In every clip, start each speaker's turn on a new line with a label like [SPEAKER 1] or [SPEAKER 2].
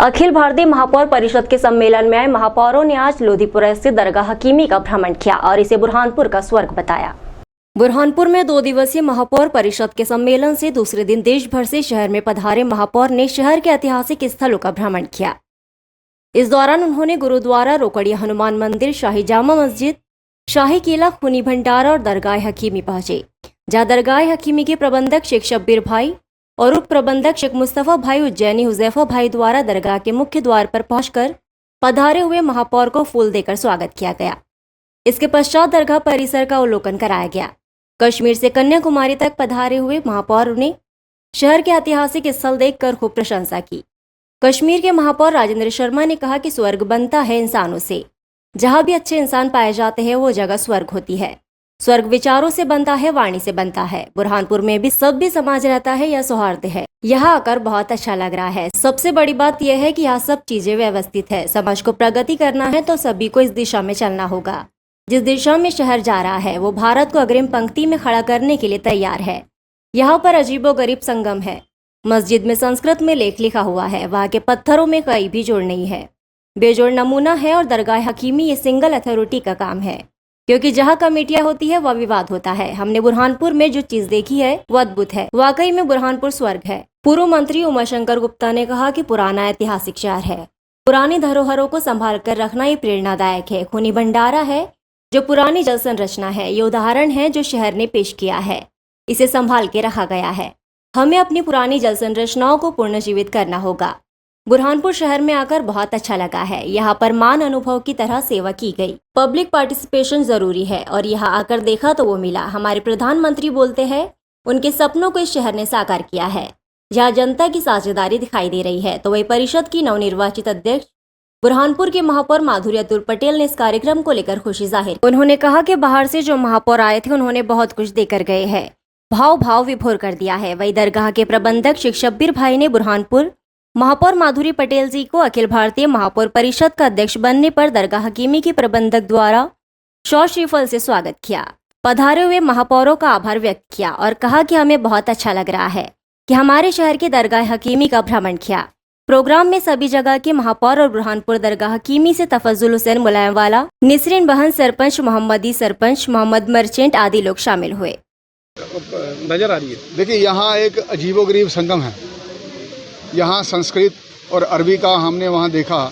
[SPEAKER 1] अखिल भारतीय महापौर परिषद के सम्मेलन में आए महापौरों ने आज लोधीपुरा स्थित दरगाह हकीमी का भ्रमण किया और इसे बुरहानपुर का स्वर्ग बताया। बुरहानपुर में 2 दिवसीय महापौर परिषद के सम्मेलन से दूसरे दिन देश भर से शहर में पधारे महापौर ने शहर के ऐतिहासिक स्थलों का भ्रमण किया। इस दौरान उन्होंने गुरुद्वारा, रोकड़िया हनुमान मंदिर, शाही जामा मस्जिद, शाही किला, खूनी भंडारा और दरगाह हकीमी पहुंचे, जहां दरगाह हकीमी के प्रबंधक शेख शब्बीर भाई और उप प्रबंधक शेख मुस्तफा भाई उज्जैनी हुजैफा भाई द्वारा दरगाह के मुख्य द्वार पर पहुंचकर पधारे हुए महापौर को फूल देकर स्वागत किया गया। इसके पश्चात दरगाह परिसर का अवलोकन कराया गया। कश्मीर से कन्याकुमारी तक पधारे हुए महापौर ने शहर के ऐतिहासिक स्थल देखकर खूब प्रशंसा की। कश्मीर के महापौर राजेंद्र शर्मा ने कहा कि स्वर्ग बनता है इंसानों से, जहां भी अच्छे इंसान पाए जाते हैं वो जगह स्वर्ग होती है। स्वर्ग विचारों से बनता है, वाणी से बनता है। बुरहानपुर में भी सभ्य समाज रहता है, यह सौहार्द है। यहाँ आकर बहुत अच्छा लग रहा है। सबसे बड़ी बात यह है कि यहाँ सब चीजें व्यवस्थित है। समाज को प्रगति करना है तो सभी को इस दिशा में चलना होगा। जिस दिशा में शहर जा रहा है वो भारत को अग्रिम पंक्ति में खड़ा करने के लिए तैयार है। यहाँ पर अजीबोगरीब संगम है। मस्जिद में संस्कृत में लेख लिखा हुआ है। वहाँ के पत्थरों में कोई भी जोड़ नहीं है, बेजोड़ नमूना है। और दरगाह हकीमी ये सिंगल अथॉरिटी का काम है, क्योंकि जहाँ कमेटियां होती है वह विवाद होता है। हमने बुरहानपुर में जो चीज देखी है वो अद्भुत है। वाकई में बुरहानपुर स्वर्ग है। पूर्व मंत्री उमाशंकर गुप्ता ने कहा कि पुराना ऐतिहासिक शहर है। पुरानी धरोहरों को संभाल कर रखना ये प्रेरणादायक है। खूनी भंडारा है जो पुरानी जल संरचना है। ये उदाहरण है जो शहर ने पेश किया है। इसे संभाल के रखा गया है। हमें अपनी पुरानी जल संरचनाओं को पुनर्जीवित करना होगा। बुरहानपुर शहर में आकर बहुत अच्छा लगा है। यहाँ पर मान अनुभव की तरह सेवा की गई। पब्लिक पार्टिसिपेशन जरूरी है और यहाँ आकर देखा तो वो मिला। हमारे प्रधानमंत्री बोलते हैं उनके सपनों को इस शहर ने साकार किया है। जहाँ जनता की साझेदारी दिखाई दे रही है, तो वही परिषद की नवनिर्वाचित अध्यक्ष बुरहानपुर के महापौर माधुरी अतुल पटेल ने इस कार्यक्रम को लेकर खुशी जाहिर। उन्होंने कहा कि बाहर से जो महापौर आए थे उन्होंने बहुत कुछ देकर गए हैं, भाव विभोर कर दिया है। वही दरगाह के प्रबंधक शेख शब्बीर भाई ने बुरहानपुर महापौर माधुरी पटेल जी को अखिल भारतीय महापौर परिषद का अध्यक्ष बनने पर दरगाह हकीमी के प्रबंधक द्वारा शौ श्रीफल से स्वागत किया। पधारे हुए महापौरों का आभार व्यक्त किया और कहा कि हमें बहुत अच्छा लग रहा है कि हमारे शहर के दरगाह हकीमी का भ्रमण किया। प्रोग्राम में सभी जगह के महापौर और बुरहानपुर दरगाह हकीमी से तफजुल हुसैन मुलायमवाला, निसरीन बहन सरपंच, मोहम्मदी सरपंच, मोहम्मद मर्चेंट आदि लोग शामिल हुए।
[SPEAKER 2] नजर आ रही है।
[SPEAKER 3] देखिए, यहाँ एक अजीबोगरीब संगम है। यहाँ संस्कृत और अरबी का हमने वहाँ देखा,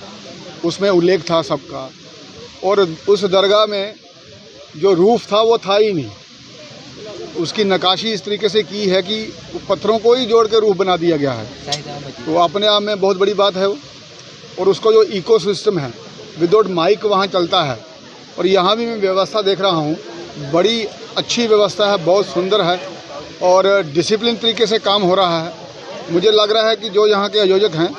[SPEAKER 3] उसमें उल्लेख था सबका। और उस दरगाह में जो रूफ था वो था ही नहीं। उसकी नक्काशी इस तरीके से की है कि पत्थरों को ही जोड़ के रूफ बना दिया गया है। तो अपने आप में बहुत बड़ी बात है वो। और उसको जो इकोसिस्टम है विदाउट माइक वहाँ चलता है। और यहाँ भी मैं व्यवस्था देख रहा हूँ, बड़ी अच्छी व्यवस्था है, बहुत सुंदर है और डिसिप्लिन तरीके से काम हो रहा है। मुझे लग रहा है कि जो यहाँ के आयोजक हैं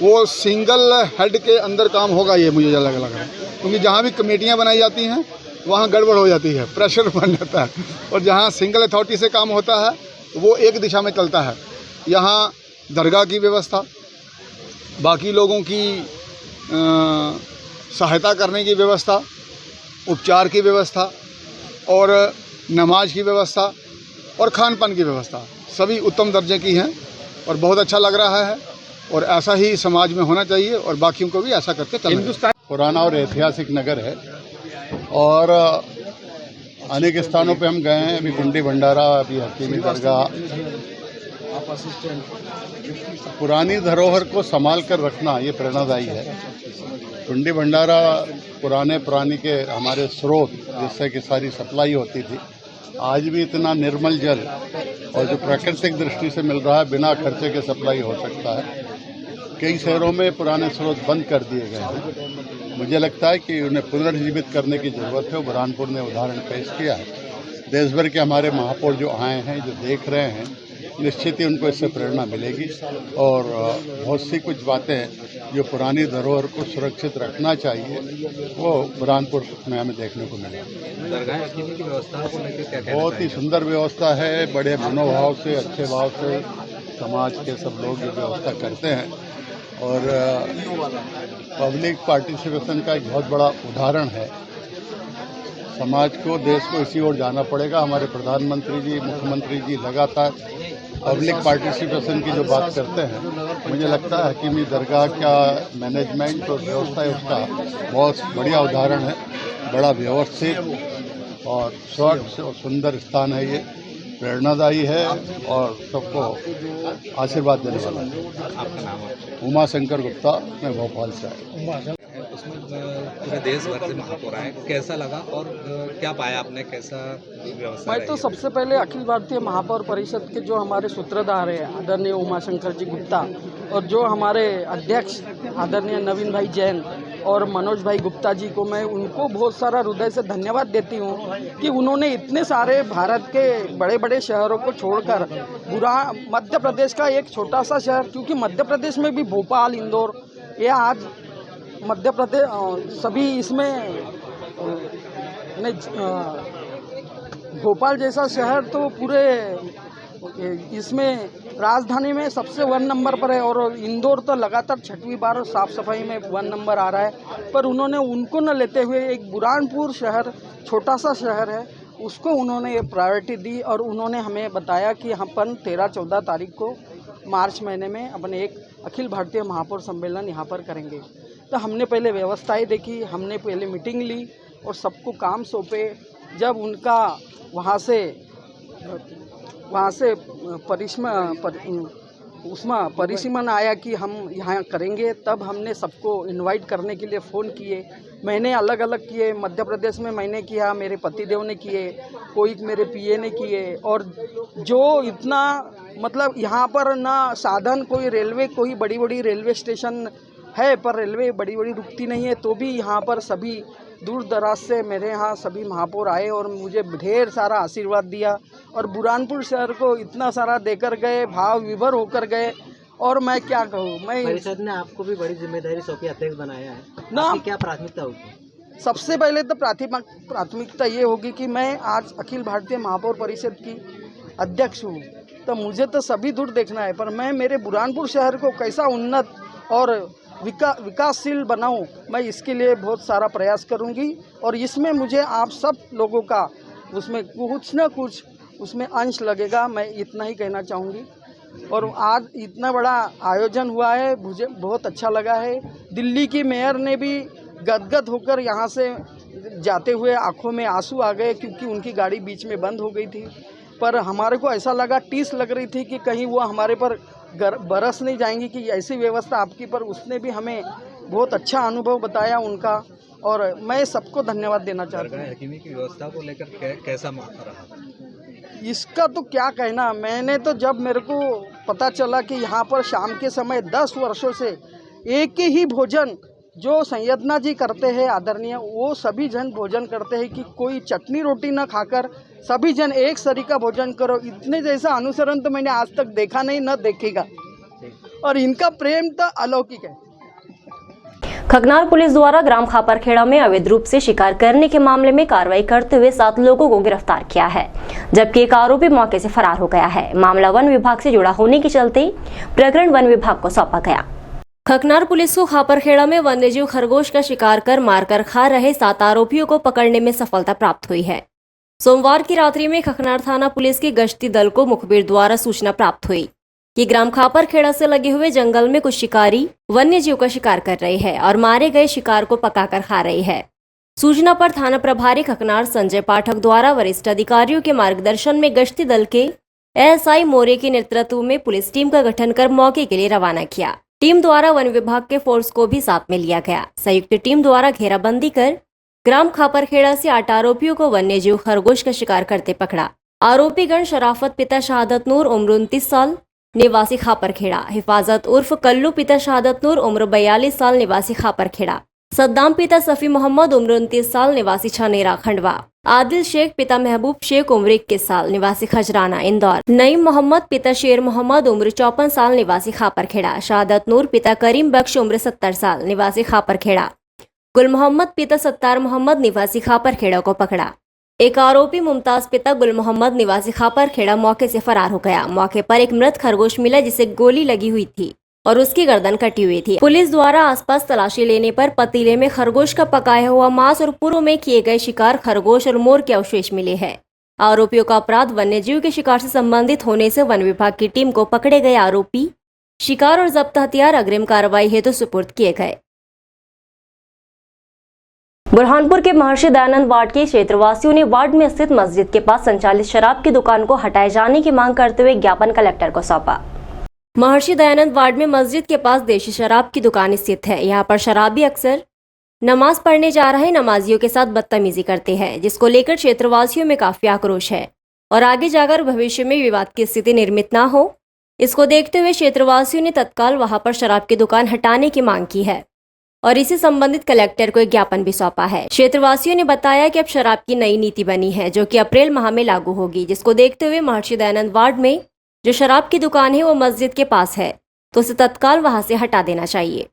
[SPEAKER 3] वो सिंगल हेड के अंदर काम होगा, ये मुझे लग रहा है। क्योंकि जहाँ भी कमेटियाँ बनाई जाती हैं वहाँ गड़बड़ हो जाती है, प्रेशर बन जाता है। और जहाँ सिंगल अथॉरिटी से काम होता है वो एक दिशा में चलता है। यहाँ दरगाह की व्यवस्था, बाकी लोगों की सहायता करने की व्यवस्था, उपचार की व्यवस्था और नमाज की व्यवस्था और खान पान की व्यवस्था सभी उत्तम दर्जे की हैं और बहुत अच्छा लग रहा है। और ऐसा ही समाज में होना चाहिए और बाकियों को भी ऐसा करके चलना चाहिए।
[SPEAKER 4] पुराना और ऐतिहासिक नगर है और अनेक स्थानों पे हम गए हैं। अभी कुंडी भंडारा, अभी हकीमी दरगाह। पुरानी धरोहर को संभाल कर रखना ये प्रेरणादायी है। कुंडी भंडारा पुराने के हमारे स्रोत जिससे कि सारी सप्लाई होती थी, आज भी इतना निर्मल जल और जो प्राकृतिक दृष्टि से मिल रहा है, बिना खर्चे के सप्लाई हो सकता है। कई शहरों में पुराने स्रोत बंद कर दिए गए हैं। मुझे लगता है कि उन्हें पुनर्जीवित करने की ज़रूरत है। बुरहानपुर ने उदाहरण पेश किया है। देश भर के हमारे महापौर जो आए हैं, जो देख रहे हैं, निश्चित ही उनको इससे प्रेरणा मिलेगी। और बहुत सी कुछ बातें जो पुरानी धरोहर को सुरक्षित रखना चाहिए वो बुरहानपुर में हमें देखने को मिलेगी।
[SPEAKER 2] दरगाह हकीमी की व्यवस्था को लेकर क्या कहना
[SPEAKER 4] बहुत ही सुंदर व्यवस्था है। बड़े मनोभाव से, अच्छे भाव से समाज के सब लोग ये व्यवस्था करते हैं और पब्लिक पार्टिसिपेशन का एक बहुत बड़ा उदाहरण है। समाज को, देश को इसी ओर जाना पड़ेगा। हमारे प्रधानमंत्री जी, मुख्यमंत्री जी लगातार पब्लिक पार्टिसिपेशन की जो बात करते हैं, मुझे लगता है हकीमी दरगाह का मैनेजमेंट और व्यवस्था है उसका बहुत बढ़िया उदाहरण है। बड़ा व्यवस्थित और स्वच्छ और सुंदर स्थान है, ये प्रेरणादायी है और सबको आशीर्वाद देने वाला है।
[SPEAKER 2] आपका नाम है?
[SPEAKER 4] उमा शंकर गुप्ता, मैं भोपाल से आया।
[SPEAKER 2] उसमें पूरे देश भर से महापौर आए, कैसा लगा और क्या पाया आपने, कैसा व्यवस्था
[SPEAKER 5] मैं तो
[SPEAKER 2] रही?
[SPEAKER 5] सबसे पहले अखिल भारतीय महापौर परिषद के जो हमारे सूत्रधार हैं आदरणीय उमाशंकर जी गुप्ता और जो हमारे अध्यक्ष आदरणीय नवीन भाई जैन और मनोज भाई गुप्ता जी को मैं उनको बहुत सारा हृदय से धन्यवाद देती हूँ कि उन्होंने इतने सारे भारत के बड़े बड़े शहरों को छोड़कर मध्य प्रदेश का एक छोटा सा शहर, क्योंकि मध्य प्रदेश में भी भोपाल, इंदौर, ये आज मध्य प्रदेश सभी इसमें भोपाल जैसा शहर तो पूरे इसमें राजधानी में सबसे 1 नंबर पर है और इंदौर तो लगातार 6वीं बार साफ सफाई में 1 नंबर आ रहा है। पर उन्होंने उनको न लेते हुए एक बुरहानपुर शहर, छोटा सा शहर है, उसको उन्होंने ये प्रायोरिटी दी और उन्होंने हमें बताया कि हम 13-14 तारीख को मार्च महीने में अपने एक अखिल भारतीय महापौर सम्मेलन यहाँ पर करेंगे। तो हमने पहले व्यवस्थाएं देखी, हमने पहले मीटिंग ली और सबको काम सौंपे। जब उनका वहाँ से परिसीमन आया कि हम यहाँ करेंगे, तब हमने सबको इनवाइट करने के लिए फ़ोन किए। मैंने अलग अलग किए, मध्य प्रदेश में मैंने किया, मेरे पतिदेव ने किए, कोई मेरे पीए ने किए। और जो इतना मतलब यहाँ पर ना साधन, कोई रेलवे, कोई बड़ी बड़ी रेलवे स्टेशन है पर रेलवे बड़ी बड़ी रुकती नहीं है, तो भी यहाँ पर सभी दूर दराज से मेरे यहाँ सभी महापौर आए और मुझे ढेर सारा आशीर्वाद दिया और बुरहानपुर शहर को इतना सारा देकर गए, भाव विभोर होकर गए। और मैं क्या कहूँ, मैं
[SPEAKER 6] परिषद ने आपको भी बड़ी जिम्मेदारी सौंपी, अध्यक्ष बनाया है
[SPEAKER 5] ना।
[SPEAKER 6] आपकी क्या प्राथमिकता होगी?
[SPEAKER 5] सबसे पहले तो प्राथमिकता ये होगी कि मैं आज अखिल भारतीय महापौर परिषद की अध्यक्ष हूँ, तो मुझे तो सभी दूर देखना है, पर मैं मेरे बुरहानपुर शहर को कैसा उन्नत और विकासशील बनाऊं, मैं इसके लिए बहुत सारा प्रयास करूंगी। और इसमें मुझे आप सब लोगों का उसमें कुछ न कुछ उसमें अंश लगेगा, मैं इतना ही कहना चाहूँगी। और आज इतना बड़ा आयोजन हुआ है, मुझे बहुत अच्छा लगा है। दिल्ली की मेयर ने भी गदगद होकर यहाँ से जाते हुए आंखों में आंसू आ गए, क्योंकि उनकी गाड़ी बीच में बंद हो गई थी। पर हमारे को ऐसा लगा, टीस लग रही थी कि कहीं वो हमारे पर बरस नहीं जाएंगी कि ऐसी व्यवस्था आपकी। पर उसने भी हमें बहुत अच्छा अनुभव बताया उनका, और मैं सबको धन्यवाद देना चाहता हूँ।
[SPEAKER 2] हकीमी की व्यवस्था को लेकर कैसा रहा?
[SPEAKER 5] इसका तो क्या कहना, मैंने तो जब मेरे को पता चला कि यहाँ पर शाम के समय 10 वर्षों से एक ही भोजन जो संयदना जी करते हैं आदरणीय, वो सभी जन भोजन करते हैं कि कोई चटनी रोटी न खाकर सभी जन एक सरी का भोजन करो। इतने जैसा अनुसरण तो मैंने आज तक देखा नहीं, न देखेगा। और इनका प्रेम तो अलौकिक है।
[SPEAKER 1] खगनार पुलिस द्वारा ग्राम खापरखेड़ा में अवैध रूप से शिकार करने के मामले में कार्रवाई करते हुए 7 लोगों को गिरफ्तार किया है, जबकि एक आरोपी मौके से फरार हो गया है। मामला वन विभाग से जुड़ा होने के चलते प्रकरण वन विभाग को सौंपा गया। खगनार पुलिस को खापरखेड़ा में वन्यजीव खरगोश का शिकार कर मारकर खा रहे 7 आरोपियों को पकड़ने में सफलता प्राप्त हुई है। सोमवार की रात्रि में खगनार थाना पुलिस की गश्ती दल को मुखबिर द्वारा सूचना प्राप्त हुई कि ग्राम खापरखेड़ा से लगे हुए जंगल में कुछ शिकारी वन्यजीव का शिकार कर रहे हैं और मारे गए शिकार को पकाकर खा रहे हैं। सूचना पर थाना प्रभारी खगनार संजय पाठक द्वारा वरिष्ठ अधिकारियों के मार्गदर्शन में गश्ती दल के एएसआई मौर्य के नेतृत्व में पुलिस टीम का गठन कर मौके के लिए रवाना किया। टीम द्वारा वन विभाग के फोर्स को भी साथ में लिया गया। संयुक्त टीम द्वारा घेराबंदी कर ग्राम खापरखेड़ा से 8 आरोपियों को वन्यजीव खरगोश का शिकार करते पकड़ा। आरोपीगण शराफत पिता शहादत नूर उम्र 29 साल निवासी खापरखेड़ा, हिफाजत उर्फ कल्लू पिता शहादत नूर उम्र 42 साल निवासी खापरखेड़ा, सद्दाम पिता सफी मोहम्मद उम्र 29 साल निवासी छनेरा खंडवा, आदिल शेख पिता महबूब शेख उम्र 21 साल निवासी खजराना इंदौर, नईम मोहम्मद पिता शेर मोहम्मद उम्र 54 साल निवासी खापरखेड़ा, शहादत नूर पिता करीम बख्श उम्र 70 साल निवासी खापरखेड़ा, गुल मोहम्मद पिता सत्तार मोहम्मद निवासी खापरखेड़ा को पकड़ा। एक आरोपी मुमताज पिता गुल मोहम्मद निवासी खापरखेड़ा मौके से फरार हो गया। मौके पर एक मृत खरगोश मिला जिसे गोली लगी हुई थी और उसकी गर्दन कटी हुई थी। पुलिस द्वारा आसपास तलाशी लेने पर पतीले में खरगोश का पकाया हुआ मांस और पूर्व में किए गए शिकार खरगोश और मोर के अवशेष मिले हैं। आरोपियों का अपराध वन्यजीव के शिकार से संबंधित होने से वन विभाग की टीम को पकड़े गए आरोपी शिकार और जब्त हथियार अग्रिम कार्रवाई हेतु सुपुर्द किए गए। बुरहानपुर के महर्षि दयानंद वार्ड के क्षेत्रवासियों ने वार्ड में स्थित मस्जिद के पास संचालित शराब की दुकान को हटाए जाने की मांग करते हुए ज्ञापन कलेक्टर को सौंपा। महर्षि दयानंद वार्ड में मस्जिद के पास देशी शराब की दुकान स्थित है। यहाँ पर शराबी अक्सर नमाज पढ़ने जा रहे नमाजियों के साथ बदतमीजी करते हैं, जिसको लेकर क्षेत्रवासियों में काफी आक्रोश है और आगे जाकर भविष्य में विवाद की स्थिति निर्मित न हो, इसको देखते हुए क्षेत्रवासियों ने तत्काल वहां पर शराब की दुकान हटाने की मांग की है और इसी संबंधित कलेक्टर को एक ज्ञापन भी सौंपा है। क्षेत्रवासियों ने बताया कि अब शराब की नई नीति बनी है जो कि अप्रैल माह में लागू होगी, जिसको देखते हुए महर्षि दयानंद वार्ड में जो शराब की दुकान है वो मस्जिद के पास है, तो उसे तत्काल वहां से हटा देना चाहिए।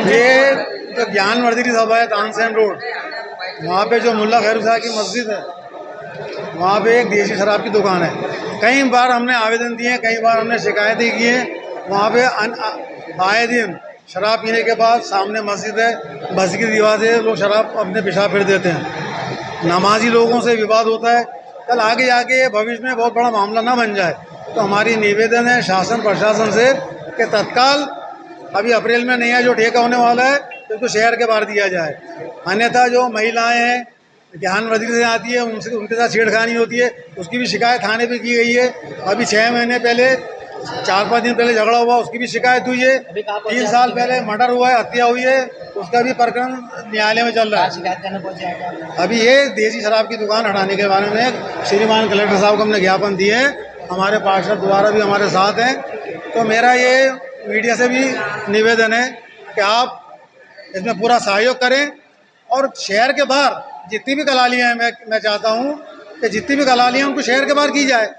[SPEAKER 7] ये जो ज्ञानवर्धनी सभा है तानसेन रोड, वहाँ पे जो मुल्ला खैरू साहब की मस्जिद है, वहाँ पे एक देसी शराब की दुकान है। कई बार हमने आवेदन दिए, कई बार हमने शिकायतें की हैं। वहाँ पे आए दिन शराब पीने के बाद सामने मस्जिद है, मस्जिद की दीवार से लोग शराब अपने पेशाब फिर देते हैं। नमाजी लोगों से विवाद होता है। कल आगे जाके भविष्य में बहुत बड़ा मामला ना बन जाए, तो हमारी निवेदन है शासन प्रशासन से कि तत्काल अभी अप्रैल में नहीं है, जो ठेका होने वाला है तो शहर के बाहर दिया जाए। अन्यथा जो महिलाएं हैं ज्ञानवर्धनी से आती है, उनके साथ छेड़खानी होती है, उसकी भी शिकायत थाने पे की गई है। अभी 6 महीने पहले 4-5 दिन पहले झगड़ा हुआ, उसकी भी शिकायत हुई है। 3 साल पहले मर्डर हुआ है, हत्या हुई है, उसका भी प्रकरण न्यायालय में चल रहा है। अभी ये देसी शराब की दुकान हटाने के बारे में श्रीमान कलेक्टर साहब को हमने ज्ञापन दिए हैं। हमारे पार्षद द्वारा भी हमारे साथ हैं। तो मेरा ये मीडिया से भी निवेदन है कि आप इसमें पूरा सहयोग करें और शहर के बाहर जितनी भी कलालियाँ हैं, मैं चाहता हूँ कि जितनी भी कलालियाँ उनको शहर के बाहर की जाए।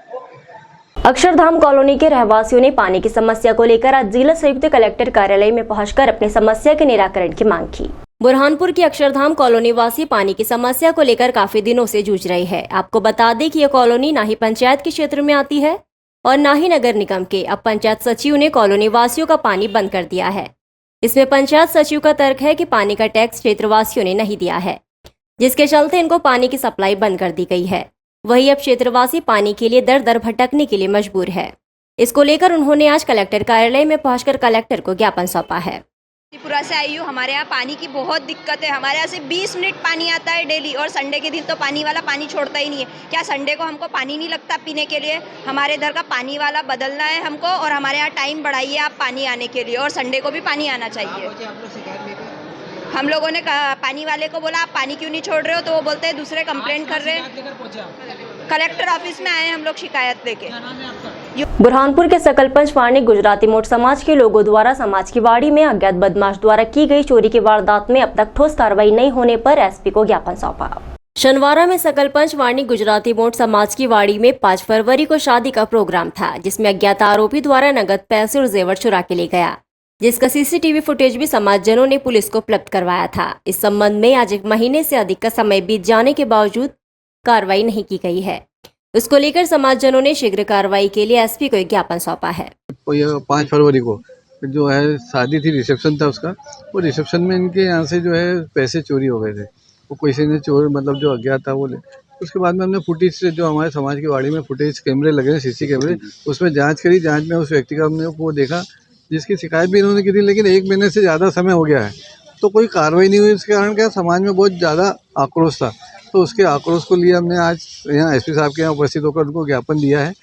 [SPEAKER 1] अक्षरधाम कॉलोनी के रहवासियों ने पानी की समस्या को लेकर आज जिला संयुक्त कलेक्टर कार्यालय में पहुंचकर अपनी समस्या के निराकरण की मांग की। बुरहानपुर की अक्षरधाम कॉलोनी वासी पानी की समस्या को लेकर काफी दिनों से जूझ रही है। आपको बता दें कि यह कॉलोनी ना ही पंचायत के क्षेत्र में आती है और न ही नगर निगम के। अब पंचायत सचिव ने कॉलोनी वासियों का पानी बंद कर दिया है। इसमें पंचायत सचिव का तर्क है कि पानी का टैक्स क्षेत्रवासियों ने नहीं दिया है, जिसके चलते इनको पानी की सप्लाई बंद कर दी गई है। वहीं अब क्षेत्रवासी पानी के लिए दर दर भटकने के लिए मजबूर है। इसको लेकर उन्होंने आज कलेक्टर कार्यालय में पहुंचकर कलेक्टर को ज्ञापन सौंपा है।
[SPEAKER 8] त्रिपुरा से आई हूँ। हमारे यहाँ पानी की बहुत दिक्कत है। हमारे यहाँ से 20 मिनट पानी आता है डेली, और संडे के दिन तो पानी वाला पानी छोड़ता ही नहीं है। क्या संडे को हमको पानी नहीं लगता पीने के लिए? हमारे इधर का पानी वाला बदलना है हमको, और हमारे यहाँ टाइम बढ़ाइए आप पानी आने के लिए, और संडे को भी पानी आना चाहिए। हम लोगों ने पानी वाले को बोला आप पानी क्यों नहीं छोड़ रहे हो, तो वो बोलते हैं दूसरे कंप्लेंट कर रहे हैं। कलेक्टर ऑफिस में आए हम लोग शिकायत लेके।
[SPEAKER 1] बुरहानपुर के सकलपंच वार्ड गुजराती मोट समाज के लोगों द्वारा समाज की वाड़ी में अज्ञात बदमाश द्वारा की गई चोरी की वारदात में अब तक ठोस कार्रवाई नहीं होने पर एसपी को ज्ञापन सौंपा। शनिवार में सकलपंच वार्ड गुजराती मोट समाज की वाड़ी में 5 फरवरी को शादी का प्रोग्राम था, जिसमें अज्ञात आरोपी द्वारा नगद पैसे और जेवर चुरा के ले गया, जिसका सीसीटीवी फुटेज भी समाजजनों ने पुलिस को उपलब्ध करवाया था। इस संबंध में आज 1 महीने से अधिक का समय बीत जाने के बावजूद कार्रवाई नहीं की गई है। उसको लेकर समाजजनों ने शीघ्र कार्रवाई के लिए एसपी को एक ज्ञापन सौंपा है।
[SPEAKER 9] 5 फरवरी को जो है शादी थी, रिसेप्शन था उसका। वो रिसेप्शन में इनके यहाँ से जो है पैसे चोरी हो गए थे। वो किसी ने चोर मतलब जो अज्ञात था वो ले। उसके बाद में हमने फुटेज से जो हमारे समाज की वाड़ी में फुटेज कैमरे लगे हैं, सीसी कैमरे, उसमें जांच करी। जांच में उस व्यक्ति का हमने वो देखा जिसकी शिकायत भी इन्होंने की थी, लेकिन 1 महीने से ज़्यादा समय हो गया है तो कोई कार्रवाई नहीं हुई। इसके कारण क्या समाज में बहुत ज़्यादा आक्रोश था, तो उसके आक्रोश को लिए हमने आज यहाँ एसपी साहब के यहाँ उपस्थित होकर उनको ज्ञापन दिया है